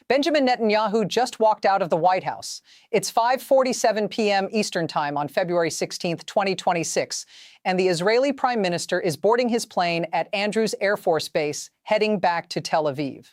Benjamin Netanyahu just walked out of the White House. It's 5:47 p.m. Eastern Time on February 16, 2026, and the Israeli Prime Minister is boarding his plane at Andrews Air Force Base, heading back to Tel Aviv.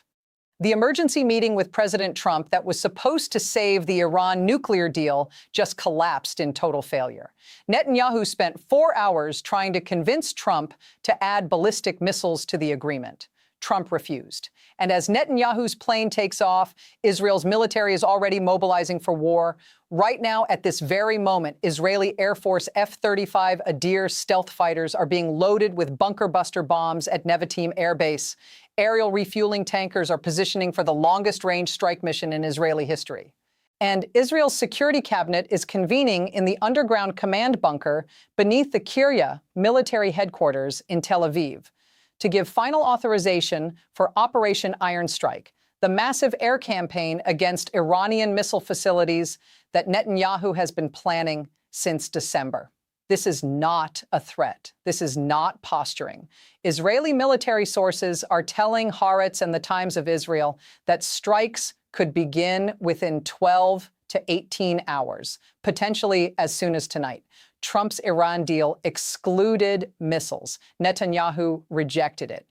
The emergency meeting with President Trump that was supposed to save the Iran nuclear deal just collapsed in total failure. Netanyahu spent 4 hours trying to convince Trump to add ballistic missiles to the agreement. Trump refused. And as Netanyahu's plane takes off, Israel's military is already mobilizing for war. Right now, at this very moment, Israeli Air Force F-35 Adir stealth fighters are being loaded with bunker buster bombs at Nevatim Air Base. Aerial refueling tankers are positioning for the longest-range strike mission in Israeli history. And Israel's security cabinet is convening in the underground command bunker beneath the Kiryat military headquarters in Tel Aviv to give final authorization for Operation Iron Strike, the massive air campaign against Iranian missile facilities that Netanyahu has been planning since December. This is not a threat. This is not posturing. Israeli military sources are telling Haaretz and the Times of Israel that strikes could begin within 12 to 18 hours, potentially as soon as tonight. Trump's Iran deal excluded missiles. Netanyahu rejected it.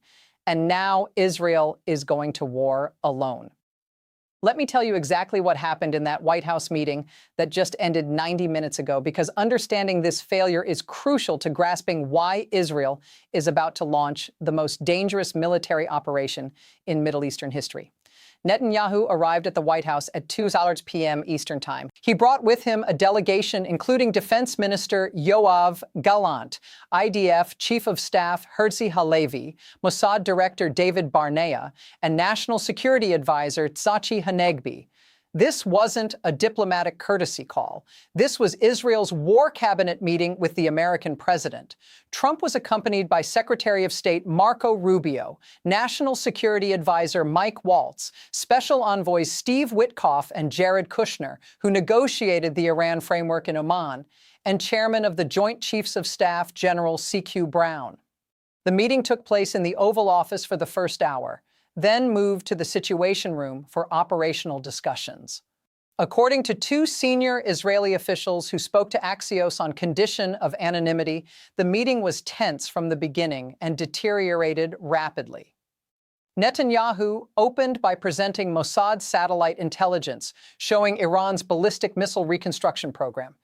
And now Israel is going to war alone. Let me tell you exactly what happened in that White House meeting that just ended 90 minutes ago, because understanding this failure is crucial to grasping why Israel is about to launch the most dangerous military operation in Middle Eastern history. Netanyahu arrived at the White House at 2 p.m. Eastern Time. He brought with him a delegation including Defense Minister Yoav Gallant, IDF Chief of Staff Herzi Halevi, Mossad Director David Barnea, and National Security Advisor Tzachi Hanegbi. This wasn't a diplomatic courtesy call. This was Israel's war cabinet meeting with the American president. Trump was accompanied by Secretary of State Marco Rubio, National Security Advisor Mike Waltz, Special Envoys Steve Witkoff and Jared Kushner, who negotiated the Iran framework in Oman, and Chairman of the Joint Chiefs of Staff General C.Q. Brown. The meeting took place in the Oval Office for the first hour, then moved to the Situation Room for operational discussions. According to two senior Israeli officials who spoke to Axios on condition of anonymity, the meeting was tense from the beginning and deteriorated rapidly. Netanyahu opened by presenting Mossad satellite intelligence showing Iran's ballistic missile reconstruction program.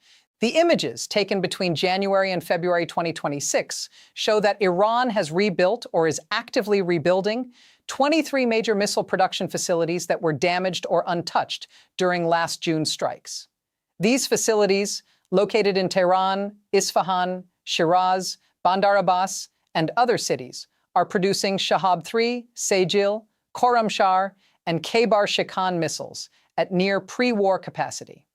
The images taken between January and February 2026 show that Iran has rebuilt or is actively rebuilding 23 major missile production facilities that were damaged or untouched during last June's strikes. These facilities, located in Tehran, Isfahan, Shiraz, Bandar Abbas, and other cities, are producing Shahab-3, Sejil, Khorramshahr, and Khaybar Shikan missiles at near pre-war capacity.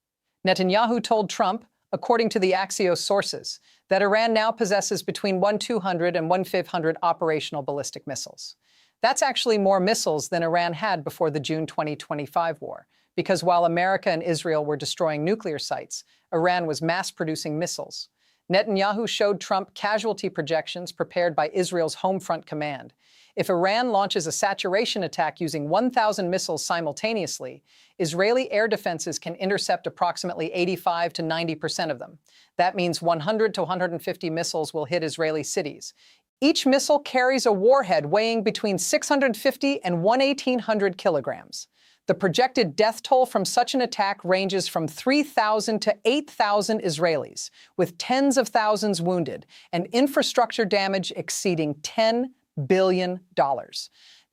Netanyahu told Trump, according to the Axios sources, that Iran now possesses between 1,200 and 1,500 operational ballistic missiles. That's actually more missiles than Iran had before the June 2025 war, because while America and Israel were destroying nuclear sites, Iran was mass-producing missiles. Netanyahu showed Trump casualty projections prepared by Israel's Home Front Command. If Iran launches a saturation attack using 1,000 missiles simultaneously, Israeli air defenses can intercept approximately 85 to 90% of them. That means 100 to 150 missiles will hit Israeli cities. Each missile carries a warhead weighing between 650 and 1,800 kilograms. The projected death toll from such an attack ranges from 3,000 to 8,000 Israelis, with tens of thousands wounded, and infrastructure damage exceeding $10 billion.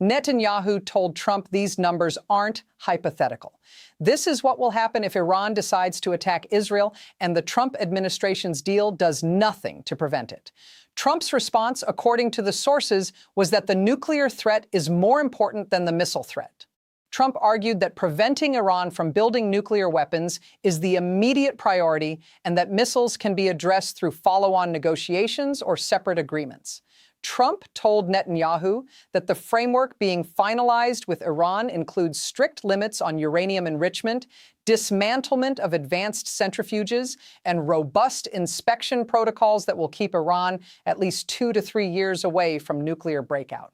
Netanyahu told Trump these numbers aren't hypothetical. This is what will happen if Iran decides to attack Israel, and the Trump administration's deal does nothing to prevent it. Trump's response, according to the sources, was that the nuclear threat is more important than the missile threat. Trump argued that preventing Iran from building nuclear weapons is the immediate priority and that missiles can be addressed through follow-on negotiations or separate agreements. Trump told Netanyahu that the framework being finalized with Iran includes strict limits on uranium enrichment, dismantlement of advanced centrifuges, and robust inspection protocols that will keep Iran at least 2 to 3 years away from nuclear breakout.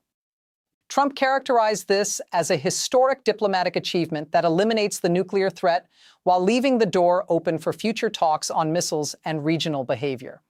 Trump characterized this as a historic diplomatic achievement that eliminates the nuclear threat while leaving the door open for future talks on missiles and regional behavior.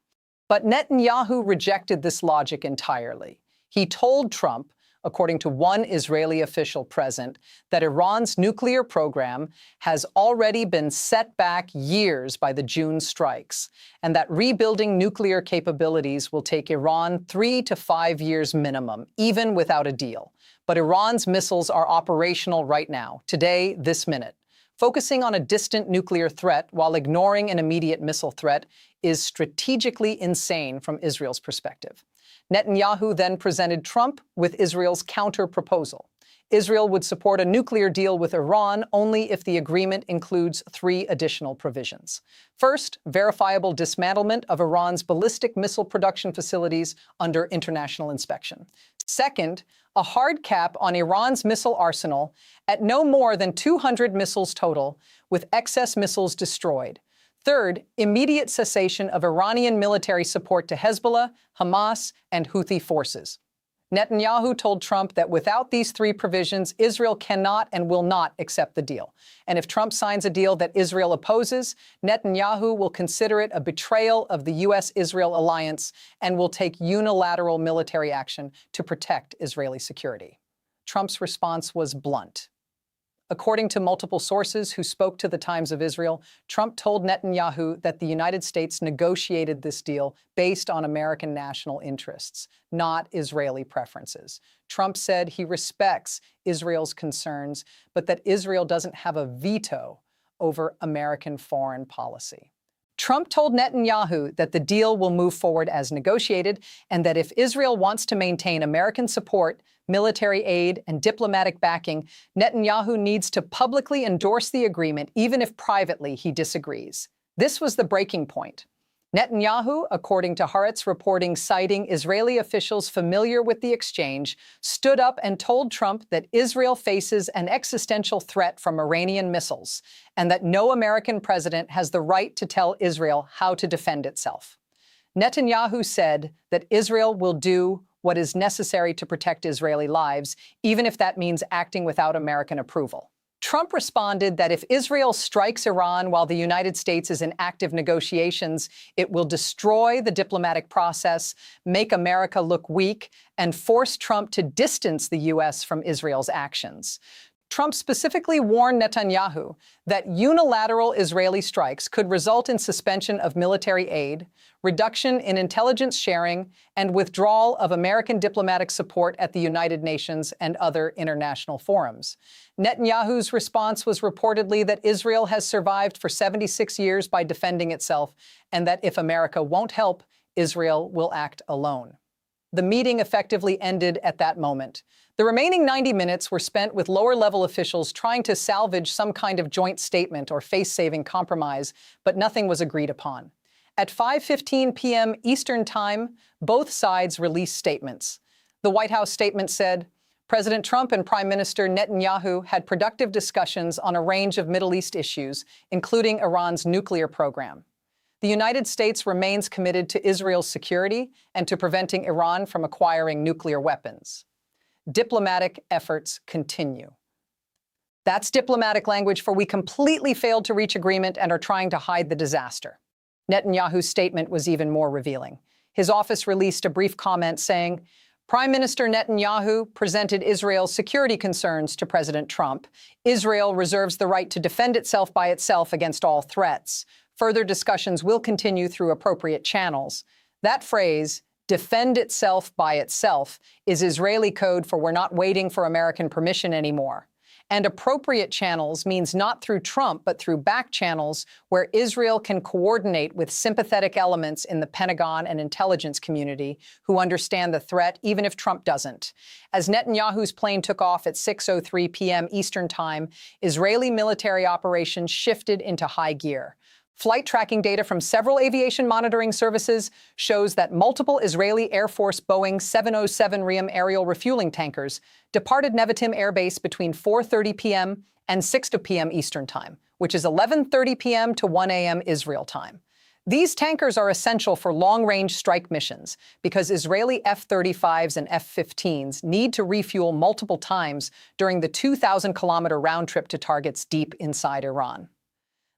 But Netanyahu rejected this logic entirely. He told Trump, according to one Israeli official present, that Iran's nuclear program has already been set back years by the June strikes, and that rebuilding nuclear capabilities will take Iran 3 to 5 years minimum, even without a deal. But Iran's missiles are operational right now, today, this minute. Focusing on a distant nuclear threat while ignoring an immediate missile threat is strategically insane from Israel's perspective. Netanyahu then presented Trump with Israel's counter-proposal. Israel would support a nuclear deal with Iran only if the agreement includes 3 additional provisions. First, verifiable dismantlement of Iran's ballistic missile production facilities under international inspection. Second, a hard cap on Iran's missile arsenal at no more than 200 missiles total, with excess missiles destroyed. Third, immediate cessation of Iranian military support to Hezbollah, Hamas, and Houthi forces. Netanyahu told Trump that without these 3 provisions, Israel cannot and will not accept the deal. And if Trump signs a deal that Israel opposes, Netanyahu will consider it a betrayal of the U.S.-Israel alliance and will take unilateral military action to protect Israeli security. Trump's response was blunt. According to multiple sources who spoke to the Times of Israel, Trump told Netanyahu that the United States negotiated this deal based on American national interests, not Israeli preferences. Trump said he respects Israel's concerns, but that Israel doesn't have a veto over American foreign policy. Trump told Netanyahu that the deal will move forward as negotiated and that if Israel wants to maintain American support, military aid, and diplomatic backing, Netanyahu needs to publicly endorse the agreement even if privately he disagrees. This was the breaking point. Netanyahu, according to Haaretz reporting citing Israeli officials familiar with the exchange, stood up and told Trump that Israel faces an existential threat from Iranian missiles and that no American president has the right to tell Israel how to defend itself. Netanyahu said that Israel will do what is necessary to protect Israeli lives, even if that means acting without American approval. Trump responded that if Israel strikes Iran while the United States is in active negotiations, it will destroy the diplomatic process, make America look weak, and force Trump to distance the U.S. from Israel's actions. Trump specifically warned Netanyahu that unilateral Israeli strikes could result in suspension of military aid, reduction in intelligence sharing, and withdrawal of American diplomatic support at the United Nations and other international forums. Netanyahu's response was reportedly that Israel has survived for 76 years by defending itself, and that if America won't help, Israel will act alone. The meeting effectively ended at that moment. The remaining 90 minutes were spent with lower-level officials trying to salvage some kind of joint statement or face-saving compromise, but nothing was agreed upon. At 5:15 p.m. Eastern Time, both sides released statements. The White House statement said, President Trump and Prime Minister Netanyahu had productive discussions on a range of Middle East issues, including Iran's nuclear program. The United States remains committed to Israel's security and to preventing Iran from acquiring nuclear weapons. Diplomatic efforts continue. That's diplomatic language for we completely failed to reach agreement and are trying to hide the disaster. Netanyahu's statement was even more revealing. His office released a brief comment saying, Prime Minister Netanyahu presented Israel's security concerns to President Trump. Israel reserves the right to defend itself by itself against all threats. Further discussions will continue through appropriate channels. That phrase, defend itself by itself, is Israeli code for we're not waiting for American permission anymore. And appropriate channels means not through Trump, but through back channels where Israel can coordinate with sympathetic elements in the Pentagon and intelligence community who understand the threat, even if Trump doesn't. As Netanyahu's plane took off at 6:03 p.m. Eastern Time, Israeli military operations shifted into high gear. Flight tracking data from several aviation monitoring services shows that multiple Israeli Air Force Boeing 707 Ream aerial refueling tankers departed Nevatim Air Base between 4:30 p.m. and 6 p.m. Eastern Time, which is 11:30 p.m. to 1 a.m. Israel time. These tankers are essential for long-range strike missions because Israeli F-35s and F-15s need to refuel multiple times during the 2,000-kilometer round trip to targets deep inside Iran.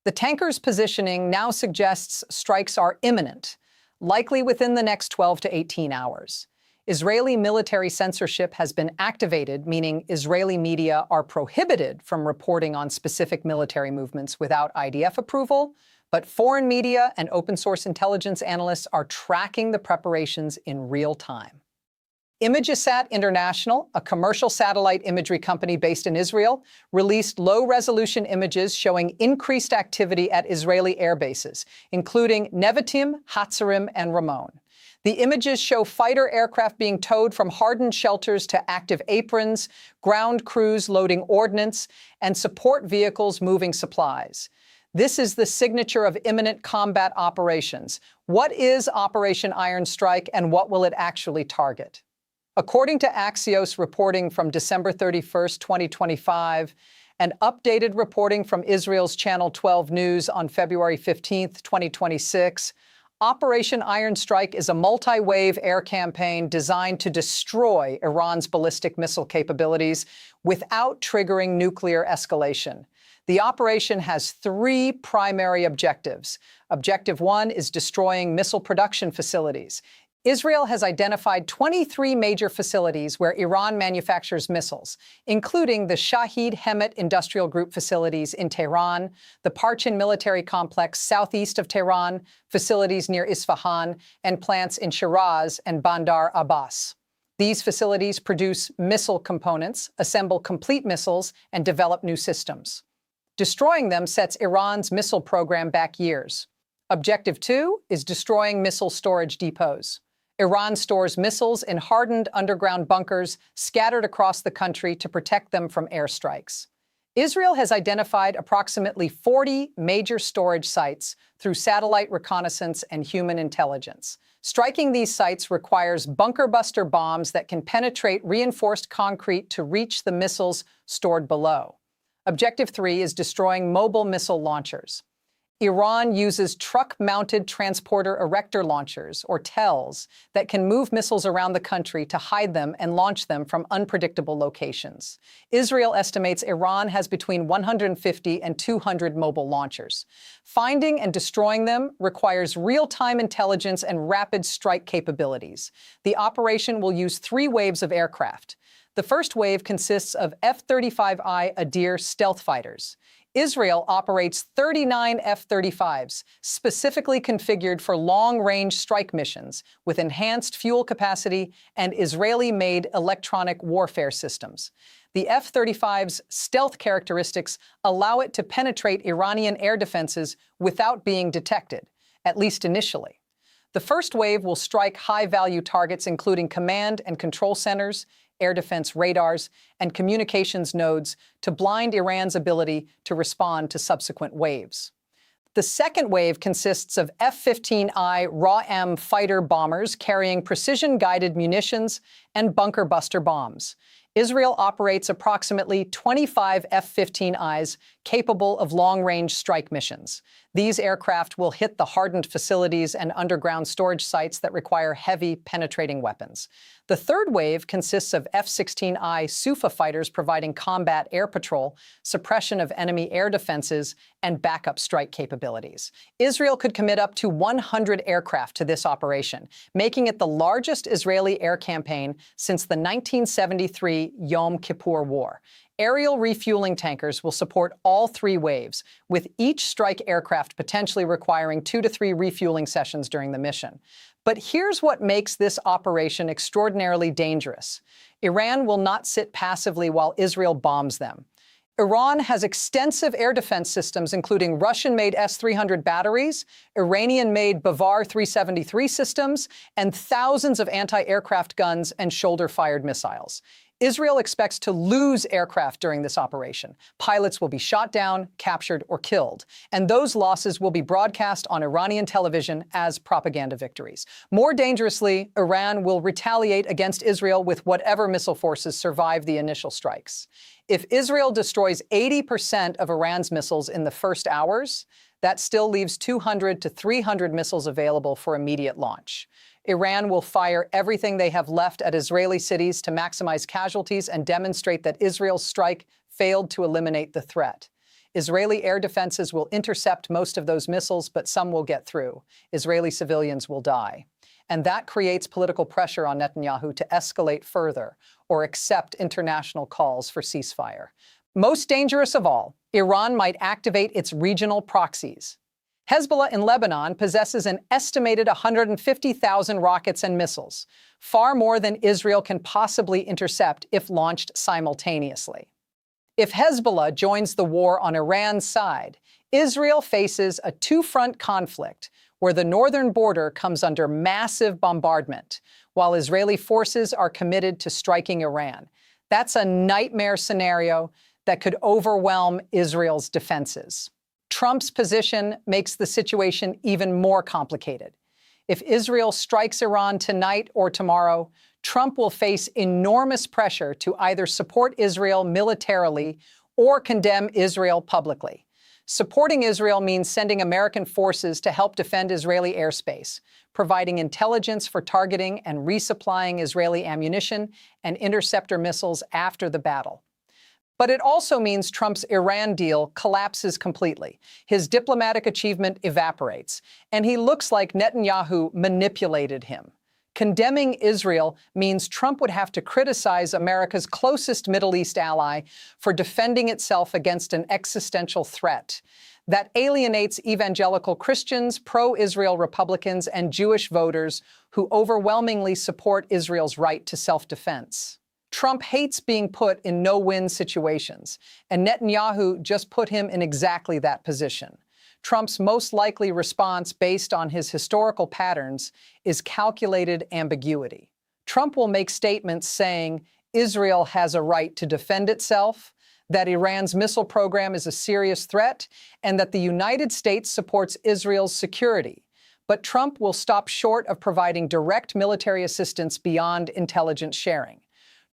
The tankers' positioning now suggests strikes are imminent, likely within the next 12 to 18 hours. Israeli military censorship has been activated, meaning Israeli media are prohibited from reporting on specific military movements without IDF approval, but foreign media and open-source intelligence analysts are tracking the preparations in real time. Imagesat International, a commercial satellite imagery company based in Israel, released low-resolution images showing increased activity at Israeli air bases, including Nevatim, Hatzerim, and Ramon. The images show fighter aircraft being towed from hardened shelters to active aprons, ground crews loading ordnance, and support vehicles moving supplies. This is the signature of imminent combat operations. What is Operation Iron Strike, and what will it actually target? According to Axios reporting from December 31, 2025, and updated reporting from Israel's Channel 12 News on February 15, 2026, Operation Iron Strike is a multi-wave air campaign designed to destroy Iran's ballistic missile capabilities without triggering nuclear escalation. The operation has three primary objectives. Objective 1 is destroying missile production facilities. Israel has identified 23 major facilities where Iran manufactures missiles, including the Shahid Hemet Industrial Group facilities in Tehran, the Parchin military complex southeast of Tehran, facilities near Isfahan, and plants in Shiraz and Bandar Abbas. These facilities produce missile components, assemble complete missiles, and develop new systems. Destroying them sets Iran's missile program back years. Objective 2 is destroying missile storage depots. Iran stores missiles in hardened underground bunkers scattered across the country to protect them from airstrikes. Israel has identified approximately 40 major storage sites through satellite reconnaissance and human intelligence. Striking these sites requires bunker-buster bombs that can penetrate reinforced concrete to reach the missiles stored below. Objective 3 is destroying mobile missile launchers. Iran uses truck-mounted transporter erector launchers, or TELs, that can move missiles around the country to hide them and launch them from unpredictable locations. Israel estimates Iran has between 150 and 200 mobile launchers. Finding and destroying them requires real-time intelligence and rapid strike capabilities. The operation will use 3 waves of aircraft. The first wave consists of F-35I Adir stealth fighters. Israel operates 39 F-35s, specifically configured for long-range strike missions, with enhanced fuel capacity and Israeli-made electronic warfare systems. The F-35's stealth characteristics allow it to penetrate Iranian air defenses without being detected, at least initially. The first wave will strike high-value targets including command and control centers, air defense radars, and communications nodes to blind Iran's ability to respond to subsequent waves. The second wave consists of F-15I RA-M fighter bombers carrying precision-guided munitions and bunker-buster bombs. Israel operates approximately 25 F-15Is capable of long-range strike missions. These aircraft will hit the hardened facilities and underground storage sites that require heavy, penetrating weapons. The third wave consists of F-16I Sufa fighters providing combat air patrol, suppression of enemy air defenses, and backup strike capabilities. Israel could commit up to 100 aircraft to this operation, making it the largest Israeli air campaign since the 1973 Yom Kippur War. Aerial refueling tankers will support all 3 waves, with each strike aircraft potentially requiring 2 to 3 refueling sessions during the mission. But here's what makes this operation extraordinarily dangerous. Iran will not sit passively while Israel bombs them. Iran has extensive air defense systems, including Russian-made S-300 batteries, Iranian-made Bavar 373 systems, and thousands of anti-aircraft guns and shoulder-fired missiles. Israel expects to lose aircraft during this operation. Pilots will be shot down, captured, or killed, and those losses will be broadcast on Iranian television as propaganda victories. More dangerously, Iran will retaliate against Israel with whatever missile forces survive the initial strikes. If Israel destroys 80% of Iran's missiles in the first hours, that still leaves 200 to 300 missiles available for immediate launch. Iran will fire everything they have left at Israeli cities to maximize casualties and demonstrate that Israel's strike failed to eliminate the threat. Israeli air defenses will intercept most of those missiles, but some will get through. Israeli civilians will die. And that creates political pressure on Netanyahu to escalate further or accept international calls for ceasefire. Most dangerous of all, Iran might activate its regional proxies. Hezbollah in Lebanon possesses an estimated 150,000 rockets and missiles, far more than Israel can possibly intercept if launched simultaneously. If Hezbollah joins the war on Iran's side, Israel faces a two-front conflict where the northern border comes under massive bombardment, while Israeli forces are committed to striking Iran. That's a nightmare scenario that could overwhelm Israel's defenses. Trump's position makes the situation even more complicated. If Israel strikes Iran tonight or tomorrow, Trump will face enormous pressure to either support Israel militarily or condemn Israel publicly. Supporting Israel means sending American forces to help defend Israeli airspace, providing intelligence for targeting and resupplying Israeli ammunition and interceptor missiles after the battle. But it also means Trump's Iran deal collapses completely. His diplomatic achievement evaporates, and he looks like Netanyahu manipulated him. Condemning Israel means Trump would have to criticize America's closest Middle East ally for defending itself against an existential threat that alienates evangelical Christians, pro-Israel Republicans, and Jewish voters who overwhelmingly support Israel's right to self-defense. Trump hates being put in no-win situations, and Netanyahu just put him in exactly that position. Trump's most likely response, based on his historical patterns, is calculated ambiguity. Trump will make statements saying Israel has a right to defend itself, that Iran's missile program is a serious threat, and that the United States supports Israel's security. But Trump will stop short of providing direct military assistance beyond intelligence sharing.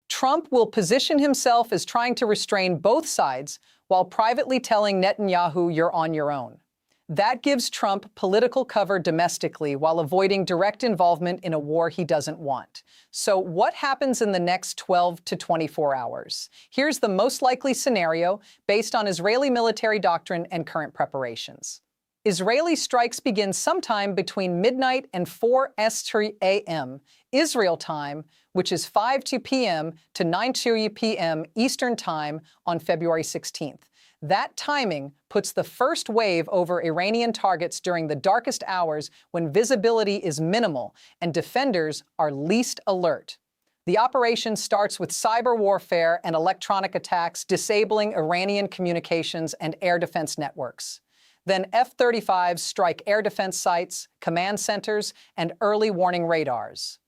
Trump will position himself as trying to restrain both sides while privately telling Netanyahu, "You're on your own." That gives Trump political cover domestically while avoiding direct involvement in a war he doesn't want. So what happens in the next 12 to 24 hours? Here's the most likely scenario based on Israeli military doctrine and current preparations. Israeli strikes begin sometime between midnight and 4 a.m. Israel time, which is 5:02 p.m. to 9:02 p.m. Eastern Time on February 16th. That timing puts the first wave over Iranian targets during the darkest hours when visibility is minimal and defenders are least alert. The operation starts with cyber warfare and electronic attacks, disabling Iranian communications and air defense networks. Then F-35s strike air defense sites, command centers, and early warning radars.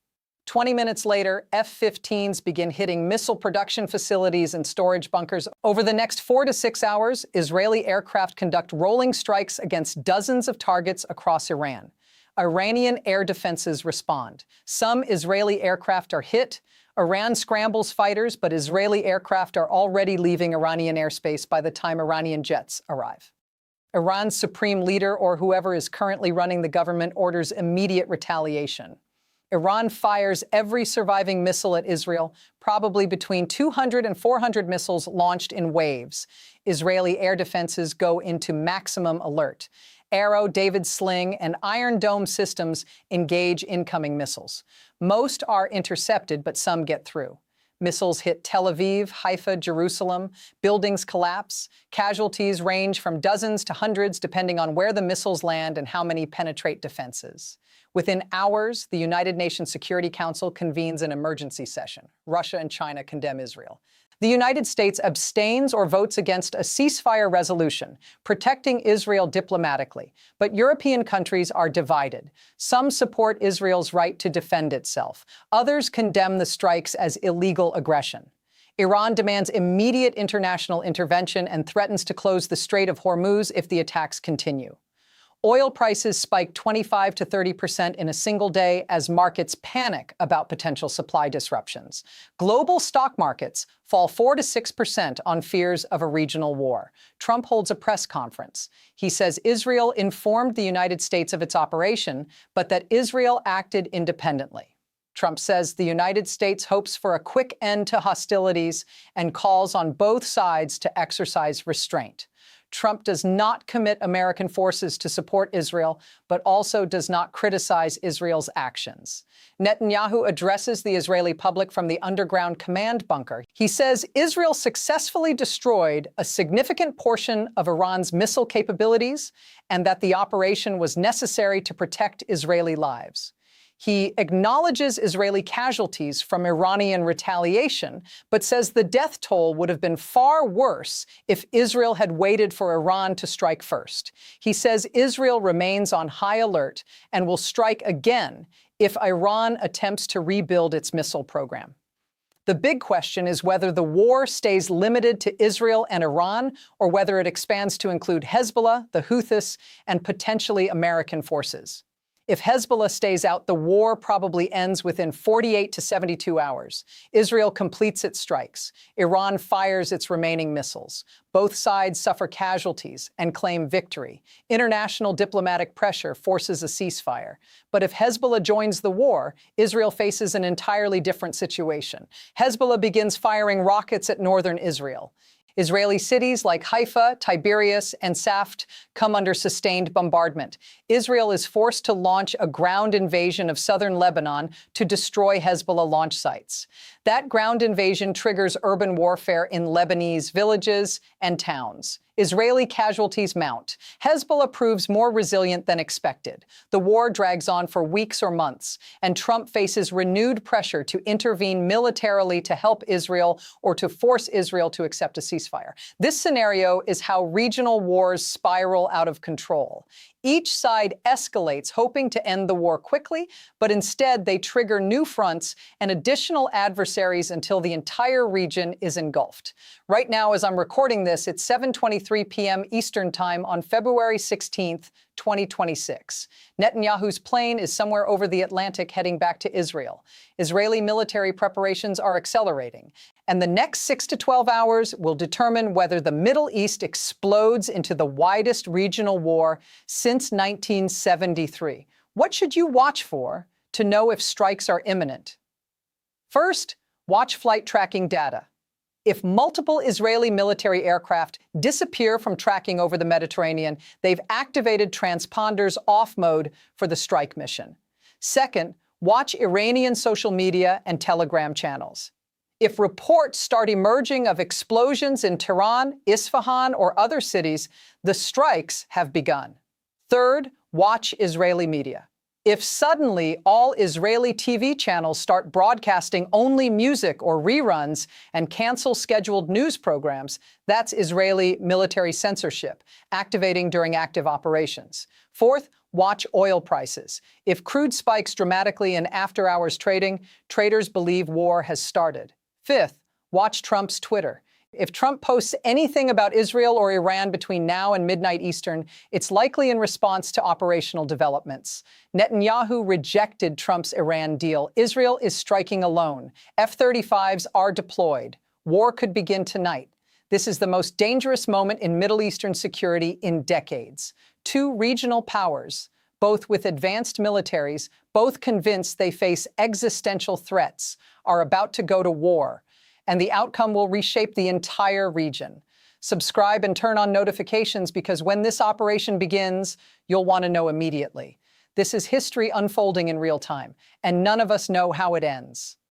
20 minutes later, F-15s begin hitting missile production facilities and storage bunkers. Over the next 4 to 6 hours, Israeli aircraft conduct rolling strikes against dozens of targets across Iran. Iranian air defenses respond. Some Israeli aircraft are hit. Iran scrambles fighters, but Israeli aircraft are already leaving Iranian airspace by the time Iranian jets arrive. Iran's supreme leader, or whoever is currently running the government, orders immediate retaliation. Iran fires every surviving missile at Israel, probably between 200 and 400 missiles launched in waves. Israeli air defenses go into maximum alert. Arrow, David Sling, and Iron Dome systems engage incoming missiles. Most are intercepted, but some get through. Missiles hit Tel Aviv, Haifa, Jerusalem. Buildings collapse. Casualties range from dozens to hundreds, depending on where the missiles land and how many penetrate defenses. Within hours, the United Nations Security Council convenes an emergency session. Russia and China condemn Israel. The United States abstains or votes against a ceasefire resolution, protecting Israel diplomatically. But European countries are divided. Some support Israel's right to defend itself. Others condemn the strikes as illegal aggression. Iran demands immediate international intervention and threatens to close the Strait of Hormuz if the attacks continue. Oil prices spiked 25 to 30% in a single day as markets panic about potential supply disruptions. Global stock markets fall 4 to 6% on fears of a regional war. Trump holds a press conference. He says Israel informed the United States of its operation, but that Israel acted independently. Trump says the United States hopes for a quick end to hostilities and calls on both sides to exercise restraint. Trump does not commit American forces to support Israel, but also does not criticize Israel's actions. Netanyahu addresses the Israeli public from the underground command bunker. He says Israel successfully destroyed a significant portion of Iran's missile capabilities and that the operation was necessary to protect Israeli lives. He acknowledges Israeli casualties from Iranian retaliation, but says the death toll would have been far worse if Israel had waited for Iran to strike first. He says Israel remains on high alert and will strike again if Iran attempts to rebuild its missile program. The big question is whether the war stays limited to Israel and Iran, or whether it expands to include Hezbollah, the Houthis, and potentially American forces. If Hezbollah stays out, the war probably ends within 48 to 72 hours. Israel completes its strikes. Iran fires its remaining missiles. Both sides suffer casualties and claim victory. International diplomatic pressure forces a ceasefire. But if Hezbollah joins the war, Israel faces an entirely different situation. Hezbollah begins firing rockets at northern Israel. Israeli cities like Haifa, Tiberias, and Saft come under sustained bombardment. Israel is forced to launch a ground invasion of southern Lebanon to destroy Hezbollah launch sites. That ground invasion triggers urban warfare in Lebanese villages and towns. Israeli casualties mount. Hezbollah proves more resilient than expected. The war drags on for weeks or months, and Trump faces renewed pressure to intervene militarily to help Israel or to force Israel to accept a ceasefire. This scenario is how regional wars spiral out of control. Each side escalates, hoping to end the war quickly, but instead they trigger new fronts and additional adversaries until the entire region is engulfed. Right now, as I'm recording this, it's 7:23 p.m. Eastern Time on February 16th, 2026. Netanyahu's plane is somewhere over the Atlantic heading back to Israel. Israeli military preparations are accelerating, and the next 6 to 12 hours will determine whether the Middle East explodes into the widest regional war since 1973. What should you watch for to know if strikes are imminent? First, watch flight tracking data. If multiple Israeli military aircraft disappear from tracking over the Mediterranean, they've activated transponders off mode for the strike mission. Second, watch Iranian social media and Telegram channels. If reports start emerging of explosions in Tehran, Isfahan, or other cities, the strikes have begun. Third, watch Israeli media. If suddenly all Israeli TV channels start broadcasting only music or reruns and cancel scheduled news programs, that's Israeli military censorship, activating during active operations. Fourth, watch oil prices. If crude spikes dramatically in after-hours trading, traders believe war has started. Fifth, watch Trump's Twitter. If Trump posts anything about Israel or Iran between now and midnight Eastern, it's likely in response to operational developments. Netanyahu rejected Trump's Iran deal. Israel is striking alone. F-35s are deployed. War could begin tonight. This is the most dangerous moment in Middle Eastern security in decades. Two regional powers, both with advanced militaries, both convinced they face existential threats, are about to go to war, and the outcome will reshape the entire region. Subscribe and turn on notifications because when this operation begins, you'll want to know immediately. This is history unfolding in real time, and none of us know how it ends.